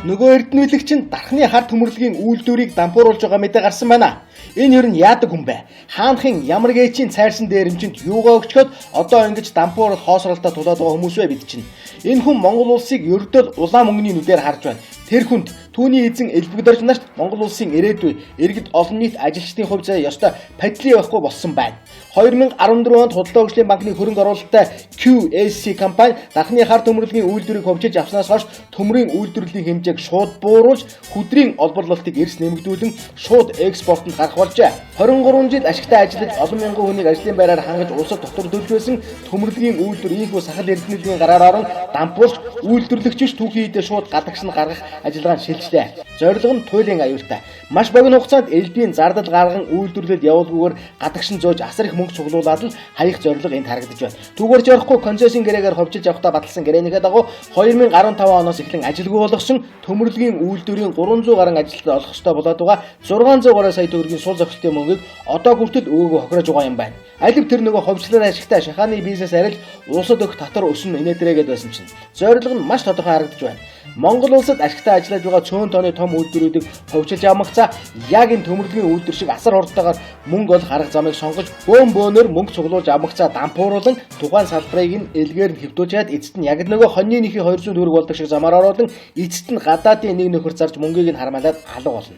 Нөгөө эрдэнэлэгч нь дархны хар төмөрлөгийн үйлдвэрийг дампууруулж байгаа мэдээ гарсан байна. Энэ юу н яадаг хүн бэ? Хаанхын ямар гээчийн цайрсан дээрэмчинд юугаа өгчхөд одоо ингэж дампууруулах хоосролтой тулаад байгаа хүмүүс вэ бид чинь. Энэ хүн Монгол улсыг ердөө улаан мөнгөний нүдээр харж байна. Тэр хүнд түүний эзэн элбэгдэрч нарт Монгол улсын ирээдүй иргэд олон нийт ажилчдын хувь заяа ёстой падлий байхгүй болсон байна. 2014 онд Худалдаа хөгжлийн банкны хөрөнгө оруулалттай QAC компани дархны хар төмөрлөгийн үйлдвэрийг хөгжиж авснаас хойш төмрийн үйлдвэрлэлийн хэмжээг шууд бууруулж хөдрийн олборлолтыг эрс нэмэгдүүлэн шууд экспортод гарах болжээ. 23 жил ашигтай ажиллаж олон мянган хүнийг ажлын байраар хангаж улсад дотор төлж байсан төмөрлөгийн үйлдвэр ийхүү сахал эрдэнэлгийн гараар орон дампуурч үйлдвэрлэгч түүхийдээ шууд гадагш нь гаргах ажиллагаанд шилжлээ. Зорилго нь туйлын аюултай. Маш богино хугацаанд элбийн зардал гарган үйлдвэрлэлд явуулгүйгээр гадагш нь зөөж асар их мөнгө цуглуулад л хаях зорилго энд харагдаж байна. Түгээр жорохгүй концессийн гэрээгээр ховжилж явахдаа баталсан гэрээнийхээ дагуу 2015 оноос эхлэн ажилгүй болгосон төмөрлөгийн үйлдвэрийн 300 гаруй ажилтнаа олох ёстой болоод байгаа 600 гаруй сая төгрөгийн сул зохицлын мөнгийг одоо хүртэл өөөгөө хохирож байгаа юм байна. Алив тэр нөгөө ховчлоор ашигтай шахааны бизнес арил улсад өгөх татвар өснө инээдрэгэд байсан чинь. Зорилго нь маш тодорхой харагдаж байна. Монгол улсад ашигтай ажиллаж байгаа цөөн тооны том үйлдвэрүүдийг ховчилж авмагцаа яг энэ төмөрлөгийн үйлдвэр шиг асар хурдтайгаар мөнгө олох арга замыг сонгож бөөнөр мөнгө цуглуулж авмагцаа дампууруулан тухайн салбарыг нь элгээр нь хэвдүүлж хаад эцэст нь яг нөгөө хоньны нэхий 200 төгрөг болдог шиг замаар оруулан эцэст нь гадаадын нэг нөхөр зарж мөнгийг нь хармаалаад алга болно.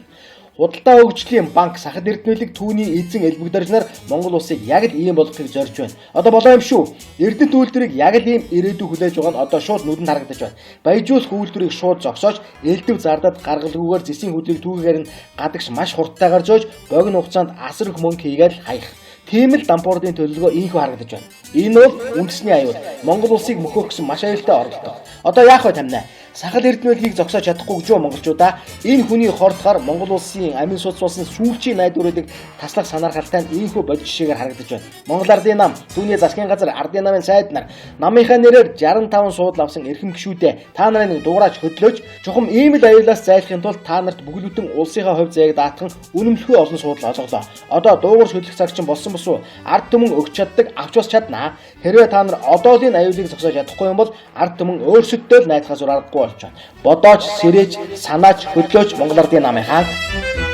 Худалдаа хөгжлийн банк сахад эрдэнэлэг түүний эзэн элбэгдэрч нар Монгол улсыг яг л ийм болгохыг зорж байна. Одоо болоо юм шүү. Эрдэнэт үйлдвэрийг яг л ийм ирээдүй хүлээж байгаа нь одоо шууд нүдэнд харагдаж байна. Баяжуулах үйлдвэрийг шууд зогсоож, элдв зардад гаргалгүйгээр зэсийн хөдлөгийг түүгээр нь гадагш маш хурдтайгаар зөөж, богино хугацаанд асар их мөнгө хийгээд хаях. Тийм л дампуурдын төлөвлөгөө ийхүү харагдаж байна. Энэ бол үндэсний аюул. Монгол улсыг мөхөх гэсэн маш аюултай оролдох. Одоо яах вэ тамина? Сахал эрдэнэлгийг зогсоож чадахгүй гэж юу монголчуудаа? Энэ хүний хордохоор Монгол улсын амин судас болсон сүүлчийн найдваруудыг таслах санаархалтай нь ийхүү бодис жишээгээр харагдаж байна. Монгол Ардын нам, түүний засгийн газар Ардын намын сайд нар намынхаа нэрээр 65 суудал авсан эрхэм гишүүдээ та нарыг дуурайж хөдлөөж чухам ийм л аюулаас зайлахын тулд та нарт бүглүүдэн улсынхаа хувь заяаг даатхан үнэмлэхүй олон суудал олголоо. Одоо дуугарч хөдлөх цаг чинь болсон босуу ард түмэн өгч чаддаг авч бас чаднаа. Хэрвээ та нар одоо л энэ аюулыг зогсоож чадахгүй юм бол ард түмэн өөрсөддөө л найдахаас аргагүй болж байна. Бодооч, сэрэж, санаач, хөдлөөч Монгол Ардын намын хаан.